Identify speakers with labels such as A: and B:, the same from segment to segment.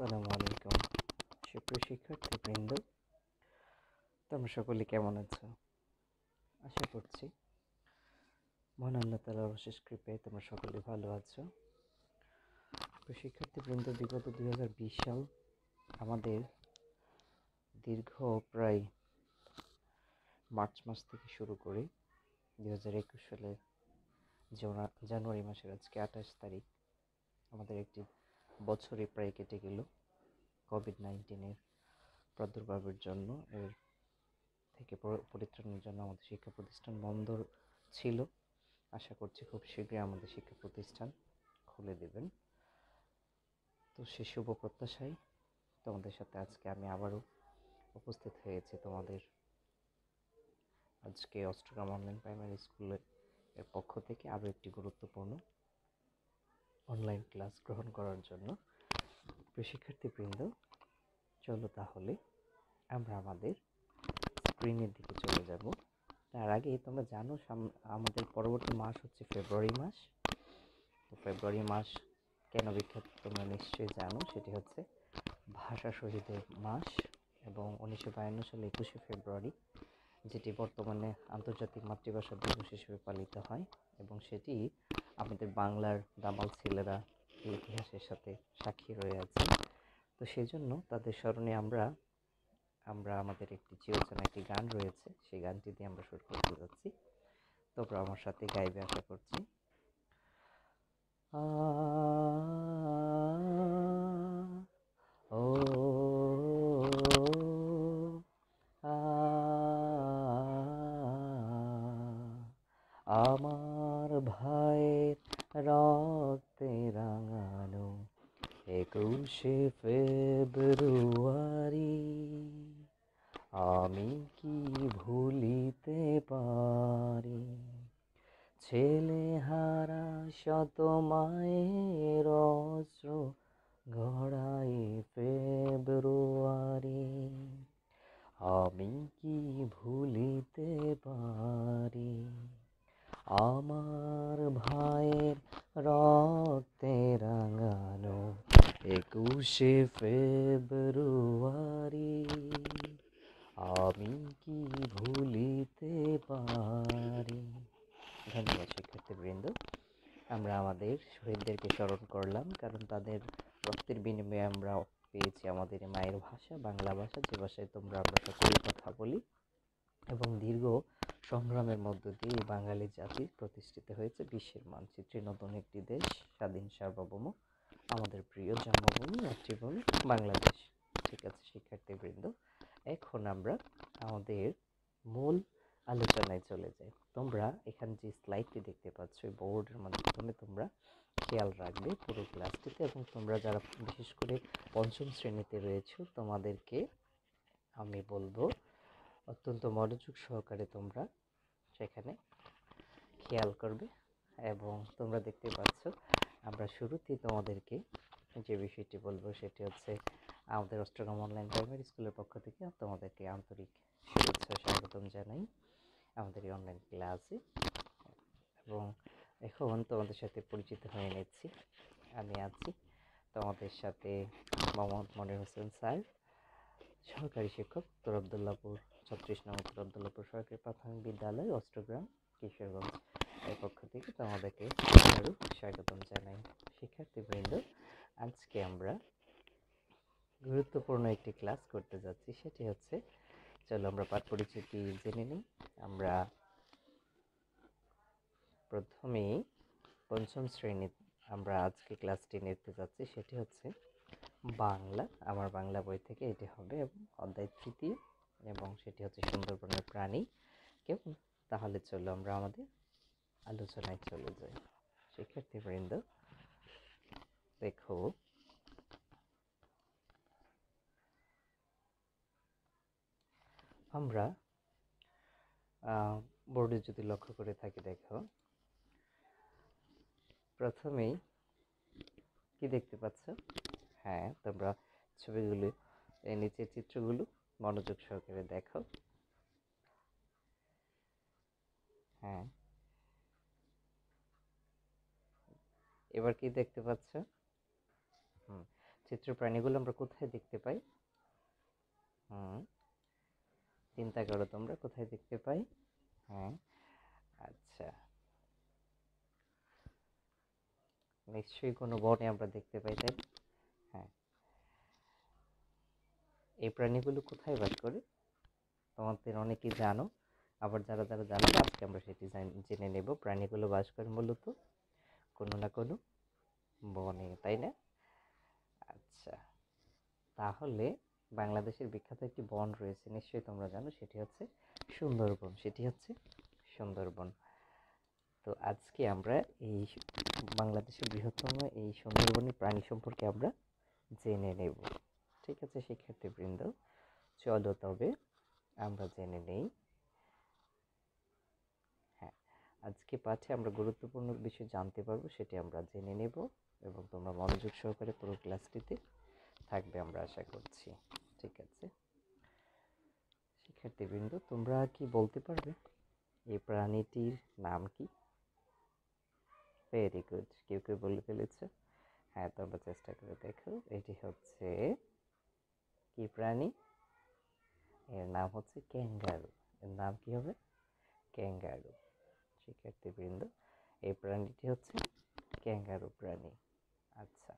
A: আসসালামু আলাইকুম সুপ্রিয় শিক্ষার্থীবৃন্দ, তোমরা সকলে কেমন আছো? আশা করছি মহান আল্লাহ তাআলার অশেষ কৃপায় তোমরা সকলে ভালো আছো। প্রিয় শিক্ষার্থীবৃন্দ, বিগত 2020 সাল আমাদের দীর্ঘ প্রায় মার্চ মাস থেকে শুরু করে 2021 সালের জানুয়ারি মাসের আজকে 28 তারিখ আমাদের একটি বছরে প্রায় কেটে গেল কোভিড-19-এর প্রাদুর্ভাবের জন্য। এর থেকে পরিত্রাণের জন্য আমাদের শিক্ষা প্রতিষ্ঠান বন্ধ ছিল। আশা করছি খুব শীঘ্রই আমাদের শিক্ষা প্রতিষ্ঠান খুলে দেবেন। তো সে শুভ প্রত্যাশায় তোমাদের সাথে আজকে আমি আবারও উপস্থিত হয়েছি তোমাদের আজকে অষ্টগ্রাম অনলাইন প্রাইমারি স্কুলের পক্ষ থেকে আরও একটি গুরুত্বপূর্ণ অনলাইন ক্লাস গ্রহণ করার জন্য। প্রিয় শিক্ষার্থীবৃন্দ, চলো তাহলে আমরা আমাদের স্ক্রিনের দিকে চলে যাব। তার আগে তোমরা জানো আমাদের পরবর্তী মাস হচ্ছে ফেব্রুয়ারি মাস। তো ফেব্রুয়ারি মাস কেন বিখ্যাত তোমরা নিশ্চয়ই জানো, সেটি হচ্ছে ভাষা শহীদের মাস এবং 1952 সালে 21শে ফেব্রুয়ারি যেটি বর্তমানে আন্তর্জাতিক মাতৃভাষা দিবস হিসেবে পালিত হয় এবং সেটি আমাদের বাংলার দামাল ছেলেরা এই ইতিহাসের সাথে সাক্ষী রয়ে আছে। তো সেই জন্য তাদের স্মরণে আমরা আমাদের একটি চিরচেনা একটি গান রয়েছে, সেই গানটি দিয়ে আমরা শুরু করতে যাচ্ছি। তোমরা আমার সাথে গাইবে আশা করছি। আমার ভাইয়ের রক্তে রাঙানো 21শে ফেব্রুয়ারি আমি কি ভুলিতে পারি, ছেলেহারা শত মায়ের অস্ত্র গড়াই ফেব্রুয়ারি আমি কি ভুলিতে পারি, আমার ভাইয়ের রক্তে রাঙানো 21শে ফেব্রুয়ারি আমি কি ভুলিতে পারি। ধন্যবাদ শিক্ষার্থীবৃন্দ। আমরা আমাদের শহীদদেরকে স্মরণ করলাম, কারণ তাদের রক্তের বিনিময়ে আমরা পেয়েছি আমাদের মায়ের ভাষা, বাংলা ভাষা, যে ভাষায় আমরা সকলেই কথা বলি এবং দীর্ঘ সংগ্রামের মধ্য দিয়ে এই বাঙালি জাতি প্রতিষ্ঠিত হয়েছে বিশ্বের মানচিত্রে নতুন একটি দেশ, স্বাধীন সার্বভৌম আমাদের প্রিয় জন্মভূমি মাতৃভূমি বাংলাদেশ। ঠিক আছে শিক্ষার্থীবৃন্দ, এখন আমরা আমাদের মূল আলোচনায় চলে যাই। তোমরা এখানে যে স্লাইডটি দেখতে পাচ্ছ এই বোর্ডের মাধ্যমে তোমরা খেয়াল রাখবে পুরো ক্লাসটিতে, এবং তোমরা যারা বিশেষ করে পঞ্চম শ্রেণীতে রয়েছো তোমাদেরকে আমি বলবো অত্যন্ত মনোযোগ সহকারে তোমরা সেখানে খেয়াল করবে। এবং তোমরা দেখতে পাচ্ছ আমরা শুরুতেই তোমাদেরকে যে বিষয়টি বলবো সেটি হচ্ছে আমাদের অষ্টগ্রাম অনলাইন প্রাইমারি স্কুলের পক্ষ থেকে তোমাদেরকে আন্তরিক শুভেচ্ছা স্বাগতম জানাই আমাদের এই অনলাইন ক্লাসে। এবং এখন তোমাদের সাথে পরিচিত হয়ে নিচ্ছি। আমি আছি তোমাদের সাথে মোহাম্মদ মনির হোসেন স্যার, সহকারী শিক্ষক উত্তর আবদুল্লাপুর 36 নং উত্তর আবদুল্লাপুর সরকারি প্রাথমিক বিদ্যালয় অষ্টগ্রাম কিশোরগঞ্জ এর পক্ষ থেকে তোমাদেরকে আরও স্বাগতম জানাই। শিক্ষার্থীবৃন্দ, আজকে আমরা গুরুত্বপূর্ণ একটি ক্লাস করতে যাচ্ছি, সেটি হচ্ছে চলো আমরা পাঠ পরিচিতি জেনে নিই। আমরা প্রথমেই পঞ্চম শ্রেণী আমরা আজকে ক্লাসটি নিতে যাচ্ছি, সেটি হচ্ছে বাংলা। আমার বাংলা বই থেকে এটি হবে এবং অধ্যায় 3 এবং সেটি হচ্ছে সুন্দরবনের প্রাণী। কেমন? তাহলে চলো আমরা আমাদের আলোচনায় চলে যাই। শিক্ষার্থীবৃন্দ দেখো, আমরা বোর্ডে যদি লক্ষ্য করে থাকি, দেখো প্রথমেই কি দেখতে পাচ্ছ? হ্যাঁ, তোমরা ছবিগুলো এই নিচের চিত্রগুলো মনোযোগ সহকারে দেখো। হ্যাঁ, এবার কি দেখতে পাচ্ছ? চিত্র প্রাণীগুলো আমরা কোথায় দেখতে পাই? চিন্তা করো তোমরা, কোথায় দেখতে পাই? হ্যাঁ, আচ্ছা, নিশ্চয়ই কোনো বনে আমরা দেখতে পাই, তাই না? হ্যাঁ, এই প্রাণীগুলো কোথায় বাস করে তোমাদের অনেকেই জানো, আবার যারা যারা জানো না, আজকে আমরা সেটি জেনে নেব। প্রাণীগুলো বাস করে মূলত কোনো না কোনো বনে, তাই না? আচ্ছা, তাহলে বাংলাদেশের বিখ্যাত একটি বন রয়েছে, নিশ্চয়ই তোমরা জানো, সেটি হচ্ছে সুন্দরবন। সুন্দরবন। তো আজকে আমরা এই বাংলাদেশের বৃহত্তম এই সুন্দরবনের প্রাণী সম্পর্কে আমরা জেনে নেব। ঠিক আছে শিক্ষার্থীবৃন্দ, চলো তবে আমরা জেনে নেই। হ্যাঁ, আজকে পাঠে আমরা গুরুত্বপূর্ণ বিষয় জানতে পারবো, সেটি আমরা জেনে নেব, এবং তোমরা মনোযোগ সহকারে পুরো ক্লাসটিতে থাকবে আমরা আশা করছি। ঠিক আছে শিক্ষার্থীবৃন্দ, তোমরা কি বলতে পারবে এই প্রাণীটির নাম কি? ভেরি গুড, কেউ কেউ বলে ফেলেছে। হ্যাঁ, তোমরা চেষ্টা করে দেখো। এটি হচ্ছে কি প্রাণী? এর নাম হচ্ছে ক্যাঙ্গারু। এর নাম কি হবে? ক্যাঙ্গারু। শিক্ষার্থীবৃন্দ, এই প্রাণীটি হচ্ছে ক্যাঙ্গারু প্রাণী। আচ্ছা,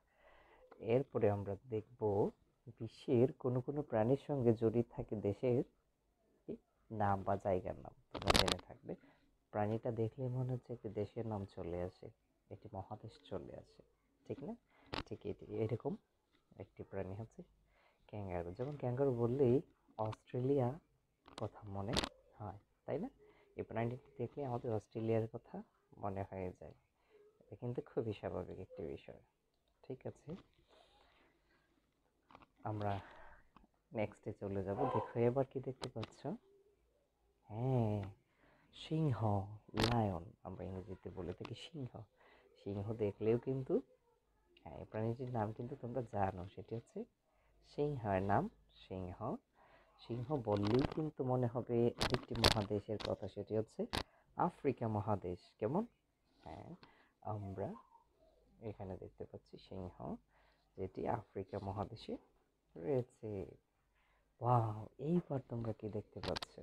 A: এরপরে আমরা দেখব বিশ্বের কোন কোন প্রাণীর সঙ্গে জড়িত থাকে দেশের নাম বা জায়গার নাম। তোমরা জেনে থাকবে, প্রাণীটা দেখলে মনে হচ্ছে একটি দেশের নাম চলে আসে, একটি মহাদেশ চলে আসে, ঠিক না? ঠিক এরকম একটি প্রাণী হচ্ছে ক্যাঙ্গারু। যেমন ক্যাঙ্গারু বললেই অস্ট্রেলিয়া কথা মনে হয়, তাই না? এই প্রাণীটি দেখলে আমাদের অস্ট্রেলিয়ার কথা মনে হয়ে যায়। এটা কিন্তু খুবই স্বাভাবিক একটি বিষয়। ঠিক আছে, আমরা নেক্সটে চলে যাব। দেখো এবার কি দেখতে পাচ্ছ? হ্যাঁ, সিংহ, লায়ন আমরা ইংরেজিতে বলে থাকি সিংহ। সিংহ দেখলেও কিন্তু, হ্যাঁ, এই প্রাণীটির নাম কিন্তু তোমরা জানো, সেটি হচ্ছে সিংহের নাম সিংহ। সিংহ বললেই কিন্তু মনে হবে একটি মহাদেশের কথা, সেটি হচ্ছে আফ্রিকা মহাদেশ। কেমন? হ্যাঁ, আমরা এখানে দেখতে পাচ্ছি সিংহ, যেটি আফ্রিকা মহাদেশে রয়েছে। ওয়াও, এইবার তোমরা কি দেখতে পাচ্ছ?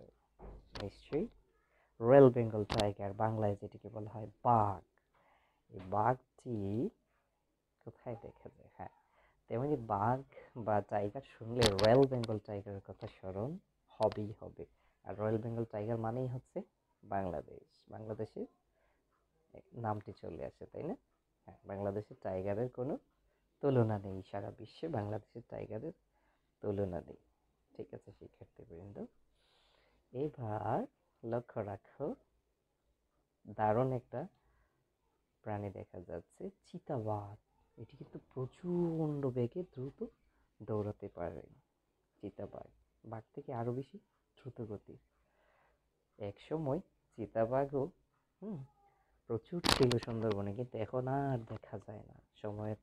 A: নিশ্চয়ই রয়্যাল বেঙ্গল টাইগার, বাংলায় যেটিকে বলা হয় বাঘ। এই বাঘটি কোথায় দেখা যায়? হ্যাঁ, তেমনি বাঘ বা টাইগার শুনলে রয়্যাল বেঙ্গল টাইগারের কথা স্মরণ হবেই হবে। আর রয়্যাল বেঙ্গল টাইগার মানেই হচ্ছে বাংলাদেশ, বাংলাদেশের নামটি চলে আসে, তাই না? হ্যাঁ, বাংলাদেশের টাইগারের কোনো তুলনা নেই, সারা বিশ্বে বাংলাদেশের টাইগারের তুলনা নেই। ঠিক আছে শিক্ষার্থীবৃন্দ, এবার লক্ষ্য রাখো, দারুণ একটা প্রাণী দেখা যাচ্ছে, চিতাবাঘ। এটি কিন্তু প্রচণ্ড বেগে দ্রুত দৌড়াতে পারে। চিতাবাঘ বাঘ থেকে আরো বেশি দ্রুত গতি। এক সময় চিতাবাঘও প্রচুর ছিল সুন্দরবনে, কিন্তু এখন আর দেখা যায় না। সময়ের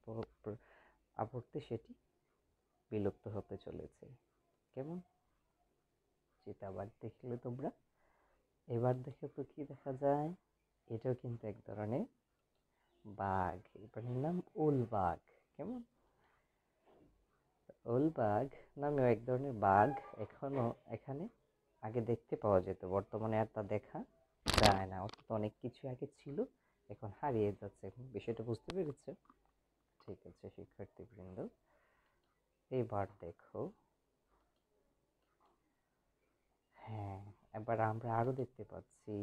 A: আবর্তে সেটি বিলুপ্ত হতে চলেছে। কেমন? চিতাবাঘ দেখলে তোমরা এবার দেখো তো কি দেখা যায়। এটাও কিন্তু এক ধরনের বাঘ, এই প্রাণীর নাম উলবাঘ। কেমন? উলবাঘ নামেও এক ধরনের বাঘ এখনো এখানে আগে দেখতে পাওয়া যেত, বর্তমানে আর তা দেখা যায় না। অর্থাৎ অনেক কিছু আগে ছিল, এখন হারিয়ে যাচ্ছে। বিষয়টা বুঝতে পেরেছো? ঠিক আছে শিক্ষার্থীবৃন্দ, এবার দেখো, হ্যাঁ, এবার আমরা আরো দেখতে পাচ্ছি,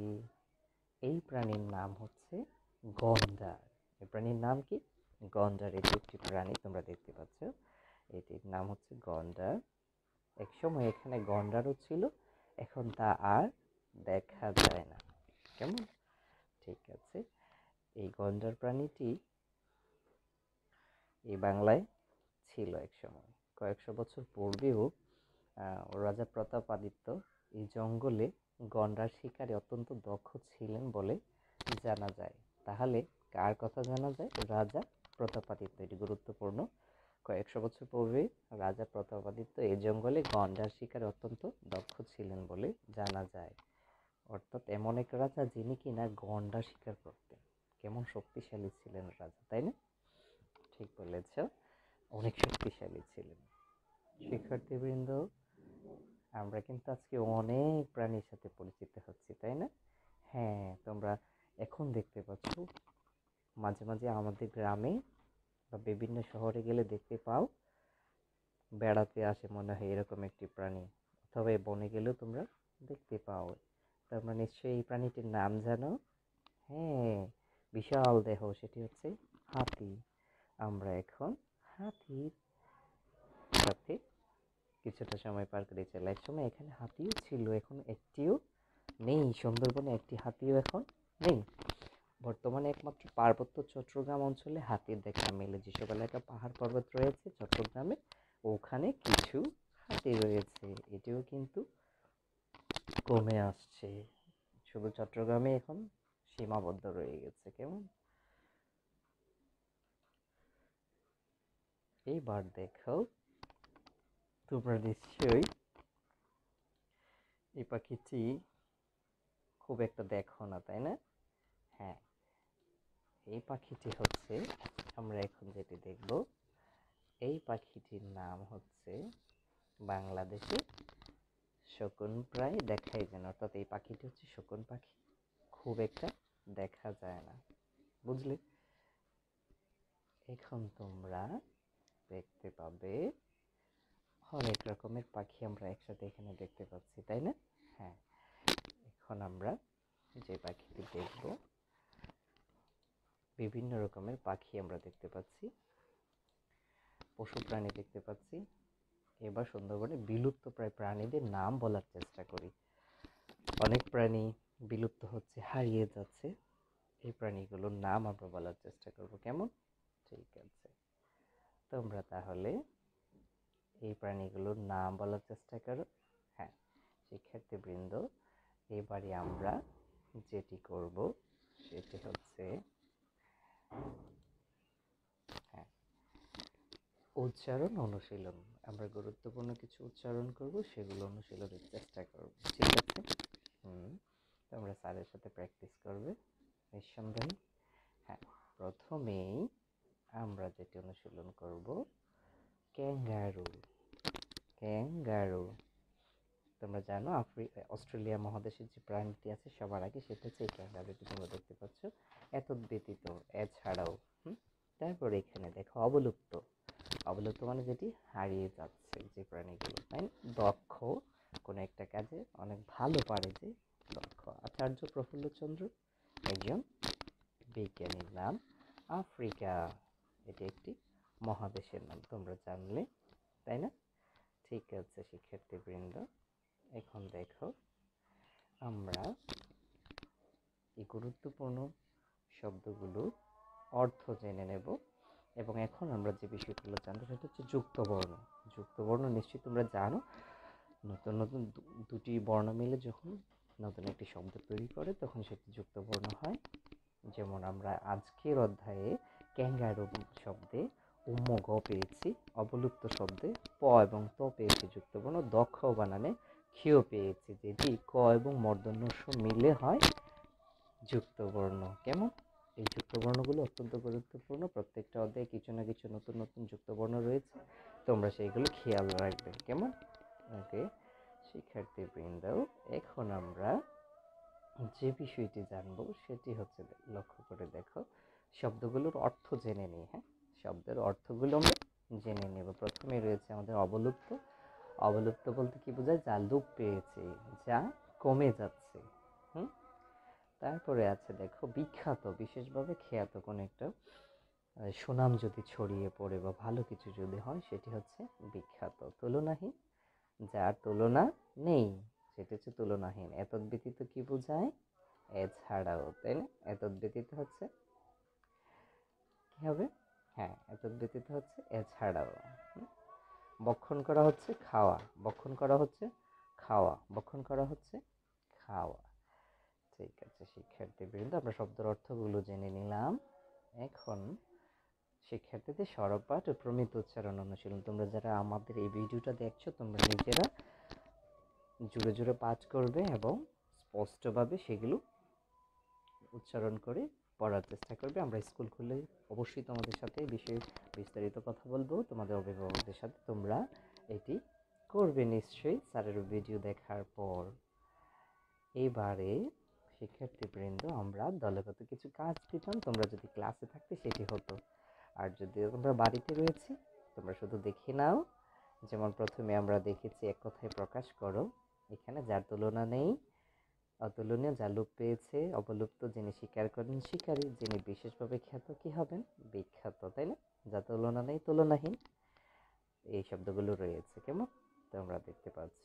A: এই প্রাণীর নাম হচ্ছে গন্ডার। এই প্রাণীর নাম কি? গন্ডার। এটি একটি প্রাণী, তোমরা দেখতে পাচ্ছ, এটির নাম হচ্ছে গন্ডার। এক সময় এখানে গন্ডারও ছিল, এখন তা আর দেখা যায় না। কেমন? ঠিক আছে, এই গন্ডার প্রাণীটি এই বাংলায় ছিল এক সময়, কয়েকশো বছর পূর্বেও। রাজা প্রতাপাদিত্য এই জঙ্গলে গন্ডার শিকারে অত্যন্ত দক্ষ ছিলেন বলে জানা যায়। তাহলে কার কথা জানা যায়? রাজা প্রতাপাদিত্য। এটি গুরুত্বপূর্ণ। কয়েকশো বছর পূর্বে রাজা প্রতাপাদিত্য এই জঙ্গলে গন্ডার শিকারে অত্যন্ত দক্ষ ছিলেন বলে জানা যায়। অর্থাৎ এমন এক রাজা যিনি কিনা গন্ডার শিকার করতেন। কেমন শক্তিশালী ছিলেন রাজা, তাই না? ঠিক বলেছ। অনেক শক্তিশালী ছিলেন। শিক্ষার্থীবৃন্দ, আমরা কিন্তু আজকে অনেক প্রাণীর সাথে পরিচিত হচ্ছি, তাই না? হ্যাঁ, তোমরা এখন দেখতে পাচ্ছ মাঝে মাঝে আমাদের গ্রামে বা বিভিন্ন শহরে গেলে দেখতে পাও, বেড়াতে আসে মনে হয় এরকম একটি প্রাণী, অথবা বনে গেলেও তোমরা দেখতে পাও। তোমরা নিশ্চয়ই এই প্রাণীটির নাম জানো। হ্যাঁ, বিশাল দেহ, সেটি হচ্ছে হাতি। আমরা এখন হাতির সাথে কিছুটা সময় পার করেছি। একসময় এখানে হাতিও ছিল, এখন একটিও নেই। সুন্দরবনে একটি হাতিও এখন নেই। বর্তমানে একমাত্র পার্বত্য চট্টগ্রাম অঞ্চলে হাতির দেখা মেলে। যেসব এলাকা পাহাড় পর্বত রয়েছে চট্টগ্রামে, ওখানে কিছু হাতি রয়েছে। এটিও কিন্তু কমে আসছে, শুধু চট্টগ্রামে এখন সীমাবদ্ধ রয়ে গেছে। কেমন? এইবার দেখো, তোমরা নিশ্চয়ই এই পাখিটি খুব একটা দেখো না, তাই না? হ্যাঁ, এই পাখিটি হচ্ছে, আমরা এখন যেটি দেখব, এই পাখিটির নাম হচ্ছে বাংলাদেশে শকুন, প্রায় দেখাই যায় না। অর্থাৎ এই পাখিটি হচ্ছে শকুন পাখি, খুব একটা দেখা যায় না, বুঝলে? এখন তোমরা দেখতে পাবে অনেক রকমের পাখি আমরা একসাথে এখানে দেখতে পাচ্ছি, তাই না? হ্যাঁ, এখন আমরা যে পাখিটি দেখব, বিভিন্ন রকমের পাখি আমরা দেখতে পাচ্ছি, পশু প্রাণী দেখতে পাচ্ছি। এবার সুন্দরবনে বিলুপ্ত প্রায় প্রাণীদের নাম বলার চেষ্টা করি। অনেক প্রাণী বিলুপ্ত হচ্ছে, হারিয়ে যাচ্ছে, এই প্রাণীগুলোর নাম আমরা বলার চেষ্টা করব। কেমন? ঠিক আছে, তোমরা তাহলে এই প্রাণীগুলোর নাম বলার চেষ্টা করো। হ্যাঁ, শিক্ষার্থীবৃন্দ, এবারে আমরা যেটি করব সেটি হচ্ছে, হ্যাঁ, উচ্চারণ অনুশীলন। আমরা গুরুত্বপূর্ণ কিছু উচ্চারণ করব, সেগুলো অনুশীলনের চেষ্টা করব, ঠিক আছে? তোমরা স্যারের সাথে প্র্যাকটিস করবে নিঃসন্দেহে। হ্যাঁ, প্রথমেই আমরা যেটি অনুশীলন করব, ক্যাঙ্গারু। ক্যাঙ্গারু, তোমরা জানো অস্ট্রেলিয়া মহাদেশের যে প্রাণীটি আছে সবার আগে, সেটা হচ্ছে এই ক্যাঙ্গারুটি। তোমরা দেখতে পাচ্ছ, এত ব্যতীত, এছাড়াও। তারপরে এখানে দেখো অবলুপ্ত। অবলুপ্ত মানে যেটি হারিয়ে যাচ্ছে, যে প্রাণীগুলো, তাই না? দক্ষ, কোনো একটা কাজে অনেক ভালো পারে, যে দক্ষ। আচার্য প্রফুল্লচন্দ্র একজন বিজ্ঞানীর নাম। আফ্রিকা, এটি একটি মহাদেশের নাম, তোমরা জানলে, তাই না? ঠিক আছে শিক্ষার্থীবৃন্দ, এখন দেখো আমরা এই গুরুত্বপূর্ণ শব্দগুলোর অর্থ জেনে নেব। এবং এখন আমরা যে বিষয়গুলো জানবো সেটা হচ্ছে যুক্তবর্ণ। যুক্তবর্ণ নিশ্চয়ই তোমরা জানো, নতুন নতুন দুটি বর্ণ মিলে যখন নতুন একটি শব্দ তৈরি করে তখন সেটি যুক্তবর্ণ হয়। যেমন আমরা আজকের অধ্যায়ে ক্যাঙ্গারু শব্দে উম্ম গ পেয়েছি, অবলুপ্ত শব্দে প এবং ত পেয়েছি যুক্তবর্ণ, দক্ষ বানানে ক্ষিয় পেয়েছি, যেটি ক এবং মূর্ধন্য ষ মিলে হয় যুক্তবর্ণ। কেমন? এই যুক্তবর্ণগুলো অত্যন্ত গুরুত্বপূর্ণ, প্রত্যেকটা অধ্যায়ে কিছু না কিছু নতুন নতুন যুক্তবর্ণ রয়েছে, তোমরা সেইগুলো খেয়াল রাখবে। কেমন? ওকে শিক্ষার্থীবৃন্দ, এখন আমরা যে বিষয়টি জানবো সেটি হচ্ছে, লক্ষ্য করে দেখো, শব্দগুলোর অর্থ জেনে নিই। হ্যাঁ, শব্দের অর্থগুলো আমরা জেনে নেব। প্রথমে রয়েছে আমাদের অবলুপ্ত। অবলুপ্ত বলতে কি বোঝায়? যা লোপ পেয়েছে, যা কমে যাচ্ছে। তারপরে আছে দেখো বিখ্যাত, বিশেষভাবে খ্যাত, কোনো একটা সুনাম যদি ছড়িয়ে পড়ে বা ভালো কিছু যদি হয়, সেটি হচ্ছে বিখ্যাত। তুলনাহীন, যার তুলনা নেই, সেটি হচ্ছে তুলনাহীন। এতদ ব্যতীত কি বোঝায়? এছাড়াও, তাই না? এতদ ব্যতীত হচ্ছে কি হবে? হ্যাঁ, এতদ ব্যতীত হচ্ছে এছাড়াও। বক্ষণ করা হচ্ছে খাওয়া, বক্ষণ করা হচ্ছে খাওয়া, বক্ষণ করা হচ্ছে খাওয়া। ঠিক আছে শিক্ষার্থীবৃন্দ, আমরা শব্দের অর্থগুলো জেনে নিলাম। এখন শিক্ষার্থীদের সরব পাঠ ও প্রমিত উচ্চারণ অনুশীলন। তোমরা যারা আমাদের এই ভিডিওটা দেখছো, তোমরা নিজেরা জুড়ে জুড়ে পাঠ করবে এবং স্পষ্টভাবে সেগুলো উচ্চারণ করে পড়ার চেষ্টা করবে। আমরা স্কুল খুলে অবশ্যই তোমাদের সাথে বিষয়ে বিস্তারিত কথা বলবো, তোমাদের অভিভাবকদের সাথে। তোমরা এটি করবে নিশ্চয়ই স্যারের ভিডিও দেখার পর। এবারে শিক্ষার্থীবৃন্দ, আমরা দলগত কিছু কাজ দিতাম, তোমরা যদি ক্লাসে থাকতে সেটি হতো, আর যদি তোমরা বাড়িতে রয়েছে তোমরা শুধু দেখে নাও। যেমন প্রথমে আমরা দেখেছি এক কথায় প্রকাশ করো, এখানে যার তুলনা নেই, অতুলনীয়, যা লোপ পেয়েছে অবলুপ্ত, যিনি স্বীকার করেন শিকারী, যিনি বিশেষভাবে খ্যাত কি হবেন, বিখ্যাত, তাই না? যা তুলনা নেই তুলনাহীন, এই শব্দগুলো রয়েছে। কেমন তোমরা দেখতে পাচ্ছ?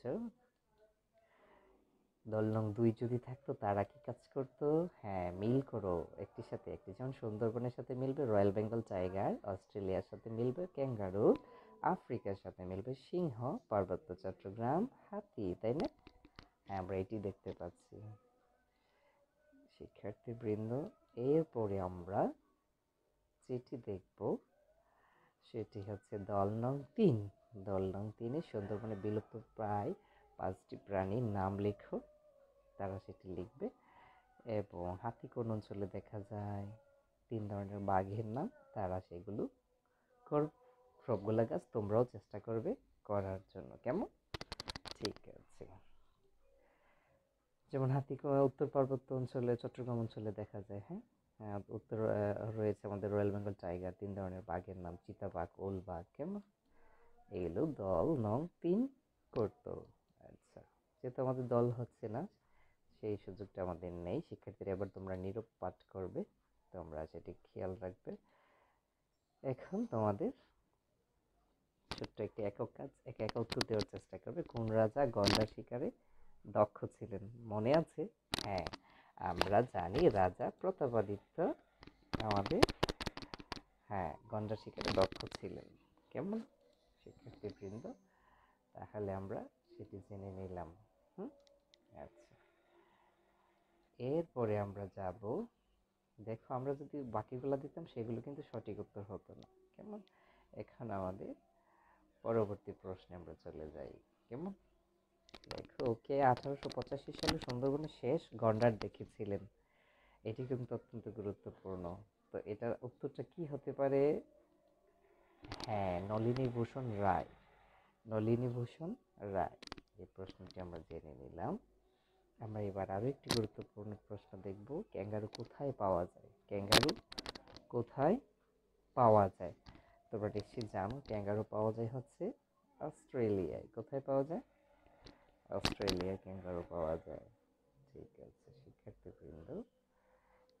A: দল নং 2 যদি থাকতো তারা কি কাজ করতো? হ্যাঁ, মিল করো একটির সাথে একটি। যেমন সুন্দরবনের সাথে মিলবে রয়্যাল বেঙ্গল টাইগার, অস্ট্রেলিয়ার সাথে মিলবে ক্যাঙ্গারু, আফ্রিকার সাথে মিলবে সিংহ, পার্বত্য চট্টগ্রাম হাতি, তাই না? হ্যাঁ, আমরা এটি দেখতে পাচ্ছি শিক্ষার্থীবৃন্দ। এরপরে আমরা যেটি দেখব সেটি হচ্ছে দল নং 3। দল নং 3-এ সুন্দরবনে বিলুপ্ত প্রায় 5টি প্রাণীর নাম লেখো। তারা সেটি লিখবে। এবং হাতি কোন অঞ্চলে দেখা যায়, 3 ধরনের বাঘের নাম, তারা সেগুলো সবগুলা গাছ তোমরাও চেষ্টা করবে করার জন্য। কেমন? ঠিক আছে। যেমন হাতি উত্তর পার্বত্য অঞ্চলে, চট্টগ্রাম অঞ্চলে দেখা যায়। হ্যাঁ, উত্তর রয়েছে আমাদের রয়্যাল বেঙ্গল টাইগার, 3 ধরনের বাঘের নাম, চিতাবাঘ, ওলবাঘ। কেমন? এগুলো দল নং 3 করতো। আচ্ছা, যেহেতু আমাদের দল হচ্ছে না, সেই সুযোগটা আমাদের নেই। শিক্ষার্থীরা এবার তোমরা নীরব পাঠ করবে, তোমরা সেটি খেয়াল রাখবে। এখন তোমাদের ছোট্ট একটি একক কাজ, একা একা উত্তর দেওয়ার চেষ্টা করবে। কোন রাজা গন্ডার শিকারে দক্ষ ছিলেন? মনে আছে? হ্যাঁ, আমরা জানি রাজা প্রতাপাদিত্য আমাদের, হ্যাঁ, গন্ডার শিকারে দক্ষ ছিলেন। কেমন শিক্ষার্থীবৃন্দ? তাহলে আমরা সেটি জেনে নিলাম। আচ্ছা, এরপরে আমরা যাব, দেখো আমরা যদি বাকিগুলো দিতাম সেগুলো কিন্তু সঠিক উত্তর হতো না। কেমন? এখন আমাদের পরবর্তী প্রশ্নে আমরা চলে যাই। কেমন? দেখো, কে 1885 সালে সুন্দরবনে শেষ গন্ডার দেখেছিলেন? এটি কিন্তু অত্যন্ত গুরুত্বপূর্ণ। তো এটার উত্তরটা কি হতে পারে? হ্যাঁ, নলিনীভূষণ রায়। নলিনীভূষণ রায়। এই প্রশ্নটি আমরা জেনে নিলাম। আমরা এবার আরো একটি গুরুত্বপূর্ণ প্রশ্ন দেখব। ক্যাঙ্গারু কোথায় পাওয়া যায়? ক্যাঙ্গারু কোথায় পাওয়া যায়? তোমরা নিশ্চয়ই জানো ক্যাঙ্গারু পাওয়া যায় হচ্ছে অস্ট্রেলিয়ায়। কোথায় পাওয়া যায়? অস্ট্রেলিয়ায় ক্যাঙ্গারু পাওয়া যায়। ঠিক আছে শিক্ষার্থীবৃন্দ,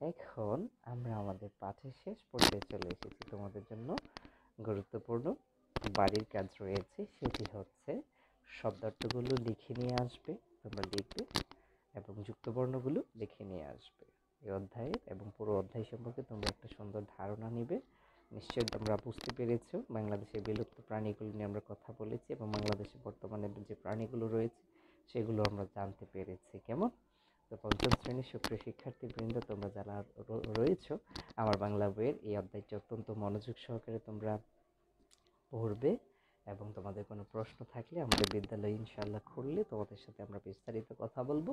A: এখন আমরা আমাদের পাঠের শেষ পর্যায়ে চলে এসেছি। তোমাদের জন্য গুরুত্বপূর্ণ বাড়ির কাজ রয়েছে, সেটি হচ্ছে শব্দার্থগুলো লিখে নিয়ে আসবে। তোমরা লিখবে এবং যুক্তবর্ণগুলো লিখে নিয়ে আসবে। এই অধ্যায়ের এবং পুরো অধ্যায় সম্পর্কে তোমরা একটা সুন্দর ধারণা নিবে। নিশ্চয়ই তোমরা বুঝতে পেরেছো বাংলাদেশের বিলুপ্ত প্রাণীগুলো নিয়ে আমরা কথা বলেছি এবং বাংলাদেশে বর্তমানে যে প্রাণীগুলো রয়েছে সেগুলো আমরা জানতে পেরেছি। কেমন? তো পঞ্চম শ্রেণীর সুপ্রিয় শিক্ষার্থীবৃন্দ, তোমরা যারা রয়েছো আমার বাংলা বইয়ের এই অধ্যায়টি অত্যন্ত মনোযোগ সহকারে তোমরা পড়বে এবং তোমাদের কোনো প্রশ্ন থাকলে আমাদের বিদ্যালয়ে ইনশাআল্লাহ খুললে তোমাদের সাথে আমরা বিস্তারিত কথা বলবো।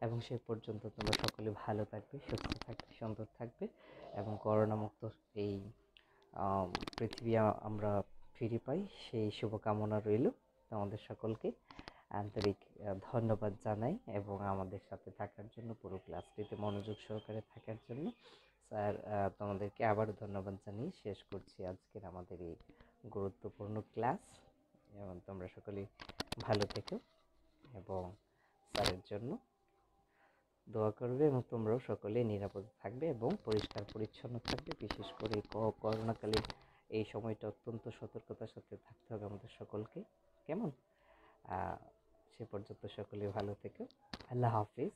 A: এবং সে পর্যন্ত তোমরা সকলে ভালো থাকবে, সুস্থ থাকবে, সুন্দর থাকবে এবং করোনামুক্ত এই পৃথিবী আমরা ফিরে পাই, সেই শুভকামনা রইল। তোমাদের সকলকে আন্তরিক ধন্যবাদ জানাই এবং আমাদের সাথে থাকার জন্য, পুরো ক্লাসটিতে মনোযোগ সহকারে থাকার জন্য। স্যার, তোমাদেরকে আবারও ধন্যবাদ জানিয়ে শেষ করছি আজকের আমাদের এই গুরুত্বপূর্ণ ক্লাস। এবং তোমরা সকলেই ভালো থেকো এবং স্যারের জন্য দোয়া করবে এবং তোমরাও সকলে নিরাপদে থাকবে এবং পরিষ্কার পরিচ্ছন্ন থাকবে। বিশেষ করে করোনাকালীন এই সময়টা অত্যন্ত সতর্কতার সাথে থাকতে হবে আমাদের সকলকে। কেমন? সে পর্যন্ত সকলে ভালো থেকো। আল্লাহ হাফিজ।